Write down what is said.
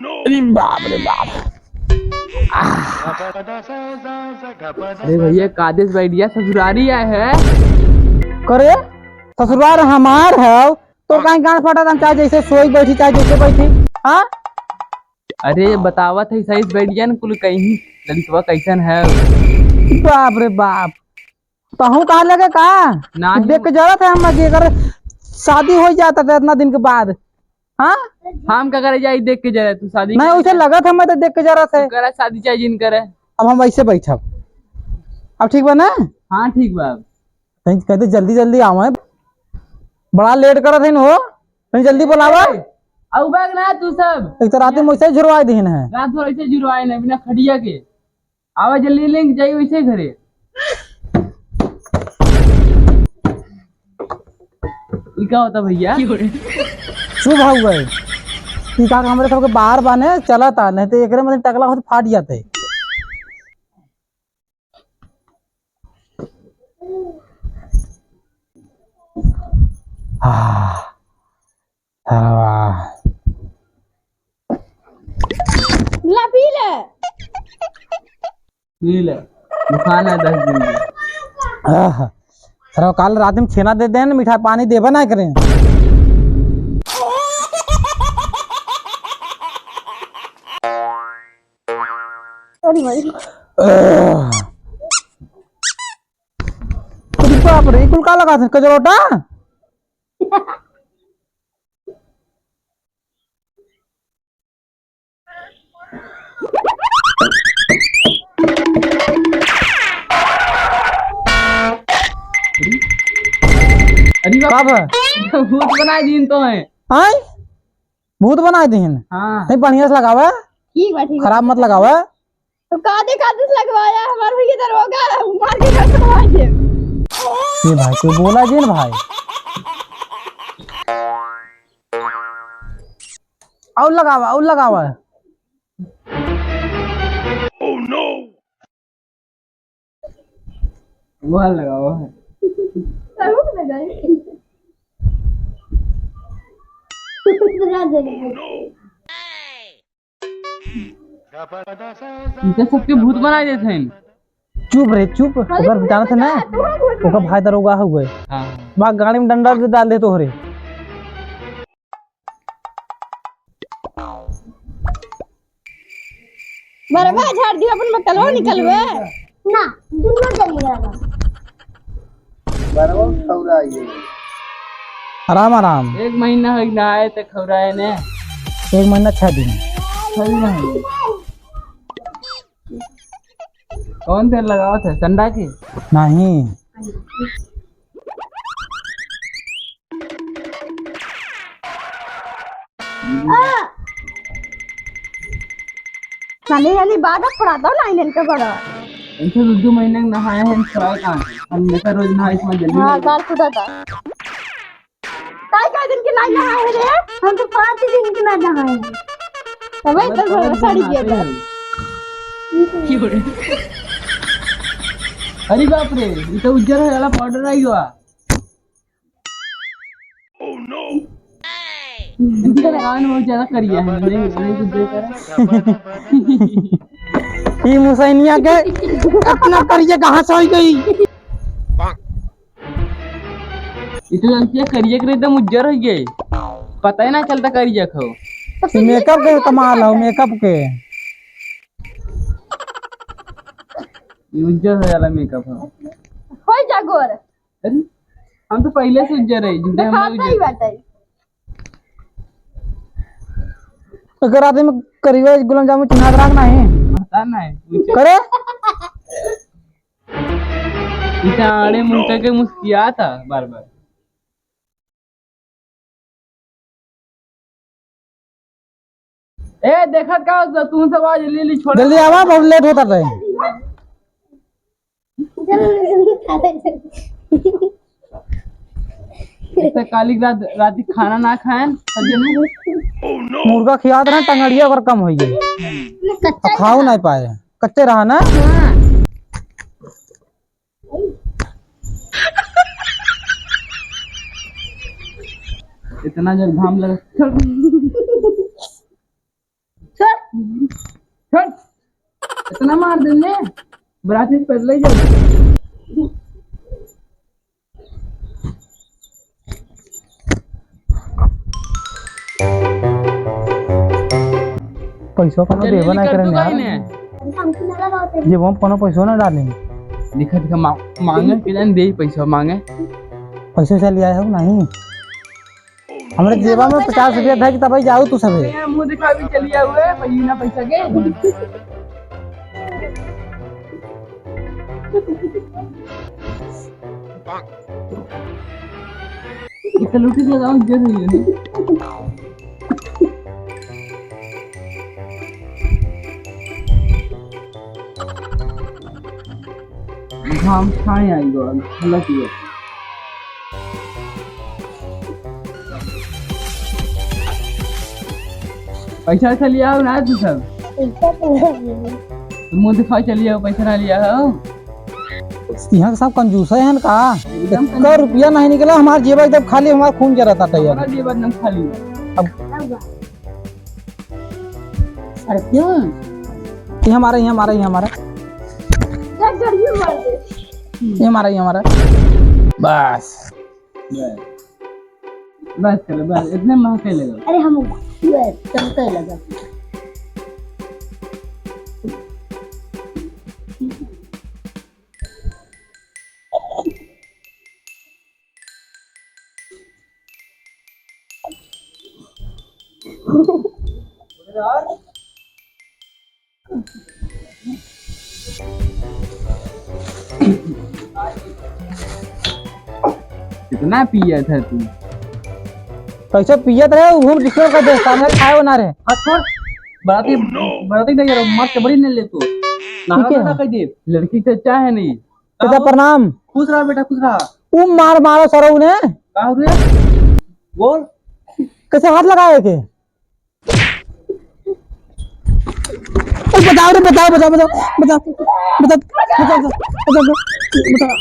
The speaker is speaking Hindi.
अरे बाप रे बाप। अरे भैया कादेश बैठिया ससुरारी आए है। करे ससुराल हमार है तो कहीं गांड फटा था, चाहे जैसे सोई बैठी चाहे जैसे बैठी। हाँ अरे बतावा था सही से बैठिया न कुल कहीं ललितवा कैसन है। बाप रे बाप। कहूँ कहा लगे का नाही। देख के जरूरत है हम अगर शादी हो जाता था इतना दिन के बाद। हाँ हम का करे जाई देख के जरा तू शादी नहीं उसे लगा था मैं तो देख के जरूरत है। करा शादी चाहे जिन करे। अब हम ऐसे बैठब अब ठीक बा ना। हाँ ठीक बा। कहीं कहते जल्दी जल्दी आवे बड़ा लेट करत है हो कहीं जल्दी बुलावा। अब बैग ना तू सब एक तो रात में वैसे झुरवा दीन है। रात भर ऐसे जुड़वाए ना बिना खड़िया के आवा जल्दी लेंगे जाइए वैसे घरे। ई का होता भैया शुभ हुआ टीका हमारे सबके बाहर बाने चला था नहीं तो एक मतलब टकला हो तो फाट जाते। दुकान है 10 दिन की। सर कल रात में छेना दे दें मीठा पानी देबा ना करें। बाप रे कुल का लगा था कजरोटा। अरे कब भूत बनाए दिन तो है। हाँ भूत बना दीन। हाँ नहीं बढ़िया से लगावा ठीक बा ठीक खराब मत लगावा। तो कादे कादे से लगवाया हमारे भैया दरोगा मार के घर से भगा दे। ये भाई क्यों बोला जी भाई और लगावा। ओह नो वो लगाओ है। जरूर लगाए इनके सबके भूत बनाए देते हैं। चुप रे चुप ओकर जाना था ना ओकर भाई दरोगा हुए हाँ बा गाड़ी में डंडा से डाल दे तो रे। बरबा झाड़ दिया अपन में कलवा निकलवे ना दूर चलिएगा बरवा खौराइए आराम आराम। 1 महीना हो ना आए तो खबराए ने 1 महीना 6 दिन। सही नहीं। कौन तेल लगाओ थे संडा की नहीं नानी नानी बाद पढ़ाता हूँ लाइन इनका बड़ा इनसे 2 महीने नहाए हैं खराब कहाँ हम नेता रोज नहाए इसमें जल्दी हाँ गाल फुटा था काय दिन के लाइन नहाए रे हम तो 5 दिन के ना नहाए तब तो साड़ी किया था। अरे बाप रे ये तो उज्जर वाला पाउडर आई हुआ। ओह नो इनका लगाने बहुत ज्यादा करिया है नहीं कुछ दे ये मुसैनिया के अपना करिए कहाँ से आई गई। इतना लड़कियां करिए करे एकदम उज्जर हो गए पता ही ना चलता करिए खो। मेकअप के कमाल हो मेकअप के उज्जर हो जाला मेकअप हो जागोर अरे हम तो पहले से उज्जर है जिंदे हम खाता ही बात है अगर आदमी में करिए गुलाब जामुन चिन्हा राख नहीं पता नहीं करे इतना आड़े मुंह करके मुस्किया था बार बार। ए देखा का तू सब आज ले छोड़ जल्दी आवा बहुत लेट होता रहे। ऐसा काली रात खाना ना खाएं मुर्गा खिया ना टंगड़िया अगर कम हो गई खाओ नहीं पाए कच्चे रहा ना। इतना जल घाम लगा छट इतना मार देने बराती पर ले जाओ। पैसा कोनो देबो ना करे यार हमको ना लगाओ जे हम कोनो पैसा ना डालें दिखा दिखा मांगे किलन दे पैसा मांगे पैसे से लिया है नहीं हमारे जेबा में 50 रुपया था कि तब जाओ तू सबे मुंह दिखा भी चलिया हुए पहिना पैसा के इतना लूटी लगाओ जरूरी है हम खाए आई गो अल्लाह की पैसा से लिया हो ना तू सब मुंह दिखा चलिए पैसा ना लिया हो यहाँ सब कंजूस है का इतना रुपया नहीं निकला हमारे जेबा एकदम खाली हमारा खून जरा था यार ये बात नम खाली अरे क्यों ये हमारा ये हमारा ये हमारा ये हमारा ये हमारा बस बस चलो बस इतने महंगे लगा अरे हम चलते लगा कितना पिया था तू कैसे पियत रहे हम दूसरे का दे सामने खाए ना रे हाँ छोड़ बराती बराती नहीं यार मत बड़ी नहीं ले तू नाना ठीक है। बेटा कह दे लड़की से चाहे नहीं बेटा प्रणाम खुश रहा बेटा खुश रहा मार मारो सर उन्हें कहा रे बोल कैसे हाथ लगाए के बताओ रे बताओ बताओ बताओ बताओ बताओ बताओ बताओ बताओ